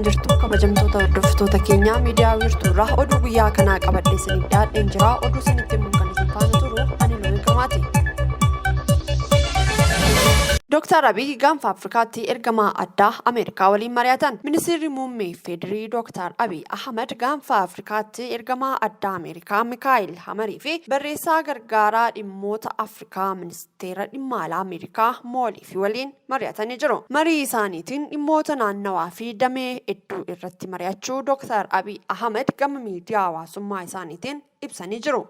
Akkam jirtu kabajamtoota hordoftoota keenyaa miidiyaa wiirtuurraa oduu guyyaa kanaa qabadhee isiniif dhiyaadheen jira. Oduu isinitti himuun kan isin faana turu ani Loomii Qamaati. Dr. Abiy gaanfa Afrikaatti ergamaa addaa Ameerikaa waliin mari'atan. Ministeerri muummee Federii Dr. Abiy Ahmed gaanfa Afrikaatti ergamaa addaa Ameerikaa Mikaa'el Hamarii fi barreessaa gargaaraa dhimmoota Afrikaa ministeera dhimma alaa Ameerikaa Mooliif waliin mari'atanii jiru. Marii isaaniitiin dhimmoota naannawaa fi damee hedduu irratti mari'achuu Dr. Abiy Ahmed gama miidiyaa hawaasummaa isaaniitiin ibsanii jiru.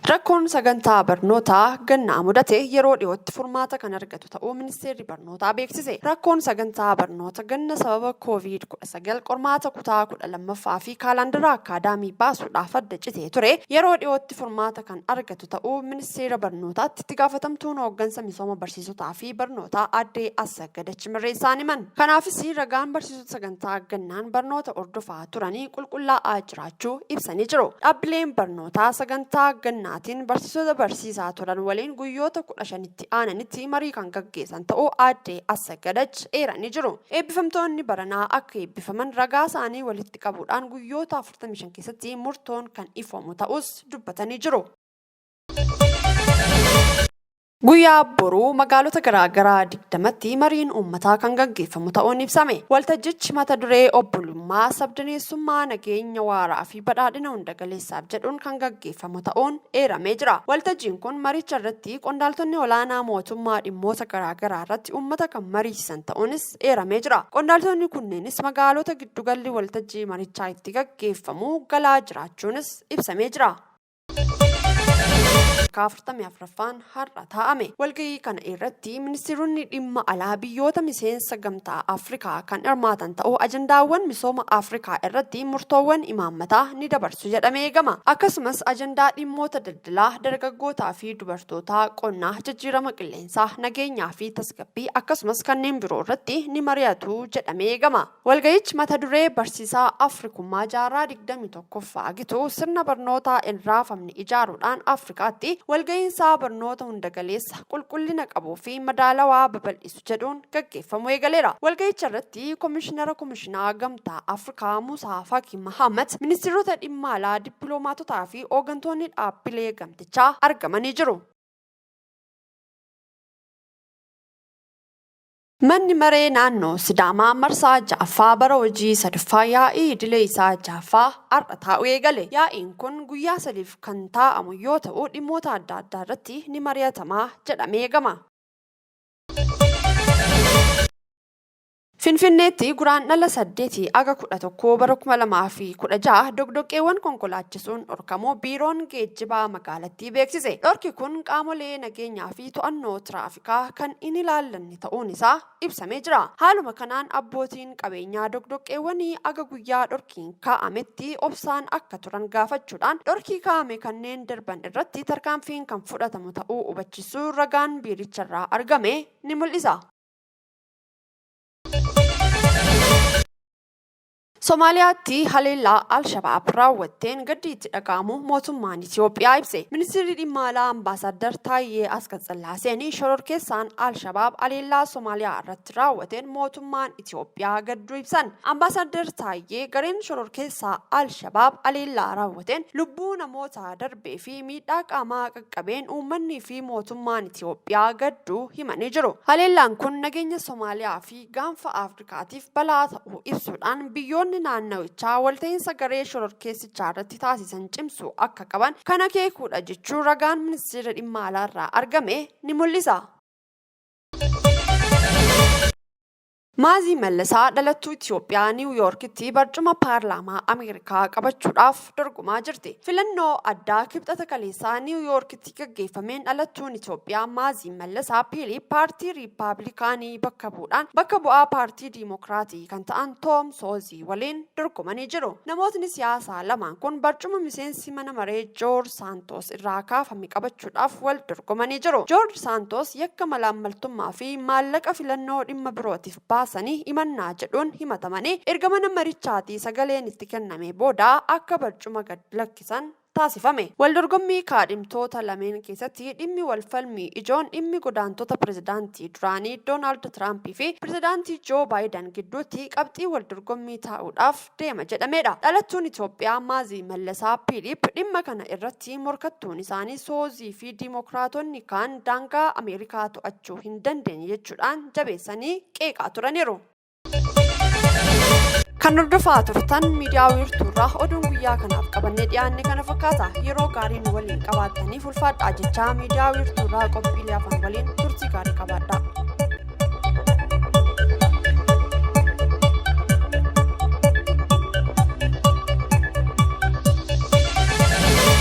Rakkoon sagantaa barnootaa gannaa mudate yeroo dhiyootti furmaata kan argatu ta'uu ministeerri barnootaa beeksise. Rakkoon sagantaa barnoota ganna sababa COVID-19 qormaata kutaa 12ffaa fi kaalandara akaadaamii baasuudhaaf adda citee ture yeroo dhiyootti furmaata kan argatu ta'uu ministeera barnootaatti itti gaafatamtuun hooggansa misooma barsiisotaa fi barnootaa addee Assagadachi Mirreessaan himan. Kanaafis ragaan barsiisota sagantaa gannaan barnoota ordofaa turanii qulqullaa'aa jiraachuu ibsanii jiru. Dhaabbileen barnootaa sagantaa gannaa barsiisota barsiisaa turan waliin guyyoota 15tti aananitti marii kan gaggeessan ta'uu addee Assagadach eeranii jiru. Eebbifamtoonni baranaa akka eebbifaman ragaa isaanii walitti qabuudhaan guyyoota 45 keessatti murtoon kan ifamu ta'us dubbatanii jiru. Guyyaa boruu magaalota garaagaraa 20tti mariin uummataa kan gaggeeffamu ta'uun ibsame. Waltajjichi mata duree obbolummaa, sabdaneessummaa, nageenya waaraa fi badhaadhina hunda galeessaaf jedhuun kan gaggeeffamu ta'uun eeramee jira. Waltajjiin kun maricha irratti qondaaltonni olaanaa mootummaa dhimmoota garaagaraa irratti uummata kan mariisisan ta'uunis eeramee jira. Qondaaltonni kunneenis magaalota giddugalli waltajjii marichaa itti gaggeeffamu galaa jiraachuunis ibsamee jira. 44ffaan har'a taa'ame. Walgahii kana irratti ministeeronni dhimma alaa biyyoota miseensa gamtaa Afrikaa kan hirmaatan ta'uu ajandaawwan misooma Afrikaa irratti murtoowwan imaammataa ni dabarsu jedhamee eegama. Akkasumas ajandaa dhimmoota daldalaa, dargaggootaa fi dubartootaa, qonnaa, jijjiirama qilleensaa, nageenyaa fi tasgabbii akkasumas kanneen biroo irratti ni mari'atu jedhamee eegama. Walgahichi mata duree barsiisaa Afrikummaa jaarraa 21ffaa gitu sirna barnootaa hin raafamne ijaaruudhaan Afrikaatti walgahiinsaa barnoota hunda galeessa qulqullina qabuu fi madaalawaa babal'isu jedhuun gaggeeffamu eegaleera. Walgahicha irratti komishinaa gamtaa Afrikaa Musaa Faki Mahammad, ministeerota dhimma alaa, dippiloomaatotaa fi hooggantoonni dhaabbilee gamtichaa argamanii jiru. Manni maree naannoo Sidaamaa marsaa ja'affaa bara hojii sadaffaa yaa'ii idilee isaa ja'affaa har'a taa'uu eegale. Yaa'iin kun guyyaa sadiif kan taa'amu yoo ta'u dhimmoota adda addaa irratti ni mari'atama jedhamee eegama. Finfinneetti guraandhala 8 aga 11 bara 2016 dogdoqqeewwan konkolaachisuun dhorkamuu biiroon geejjibaa magaalattii beeksise. Dhorki kun qaamolee nageenyaa fi to'annoo tiraafikaa kan hin ilaallanne ta'uun isaa ibsamee jira. Haaluma kanaan abbootiin qabeenyaa dogdoqqeewwanii aga guyyaa dhorkiin kaa'ametti obsaan akka turan gaafachuudhaan dhorkii kaa'ame kanneen darban irratti tarkaanfiin kan fudhatamu ta'uu hubachiisuu ragaan biiricharraa argame ni mul'isa. Somaaliyaatti haleellaa Al-Shabaab raawwatteen gaddi itti dhaga'amu mootummaan Itiyoophiyaa ibse. Ministeerri dhimma alaa Ambaasaddar Taayyee Asqaslaaseen shororkeessaan Al-Shabaab haleellaa Somaaliyaa irratti raawwateen mootummaan Itiyoophiyaa gadduu ibsan. Ambaasaddar Taayyee gareen shororkeessaa Al-Shabaab haleellaa raawwateen lubbuu namoota darbee fi miidhaa qaamaa qaqqabeen uummanni fi mootummaan Itiyoophiyaa gadduu himanii jiru. Haleellaan kun nageenya Somaaliyaa fi gaanfa Afrikaatiif balaa ta'uu ibsuudhaan biyyoonni naannawichaa walta'iinsa garee shororkeessichaa irratti taasisan cimsuu akka qaban kan akeekuudha jechuun ragaan ministeera dhimma alaa irraa argame ni mul'isa. Maazii Mallasaa dhalattuu Itiyoophiyaa Niw Yoorkitti barcuma paarlaamaa Ameerikaa qabachuudhaaf dorgomaa jirti. Filannoo addaa kibxata kaleessaa Niw Yoorkitti gaggeeffameen dhalattuun Itiyoophiyaa Maazii Mallasaa Piilii paartii Riippaabilikaanii bakka bu'aa paartii Diimokiraatii kan ta'an Toom Soozii waliin dorgomanii jiru. Namootni siyaasaa lamaan kun barcuma miseensi mana maree Joorj Saantos irraa kaafame qabachuudhaaf wal dorgomanii jiru. Joorj Saantos yakka malaammaltummaa fi maallaqa filannoo dhimma birootiif baasanii himannaa jedhuun himatamanii erga mana marichaatii sagaleen itti kenname booda akka barcuma gad lakkisan taasifame. Waldorgommii kaadhimtoota lameen keessatti dhimmi walfalmii ijoon dhimmi godaantota pirezidaantii duraanii Doonaald Tiraamp fi pirezidaantii Joo Baayiden gidduutti qabxii waldorgommii taa'uudhaaf deema jedhamedha. Dhalattuun Itoophiyaa Maazii Mallasaa Philiip dhimma kana irratti morkattuun isaanii Soozii fi Dimookiraatonni kaan daangaa Ameerikaa to'achuu hin dandeenye jechuudhaan jabeessanii qeeqaa turaniiru. Kan hordofaa turtan miidiyaa wiirtuurraa oduun guyyaa kanaaf qabannee dhiyaanne kana fakkaata. Yeroo gaarii nu waliin qabaattaniif ulfaadhaa jechaa miidiyaa wiirtuurraa qophiilee afaan waliin turtii gaarii qabaadhaa.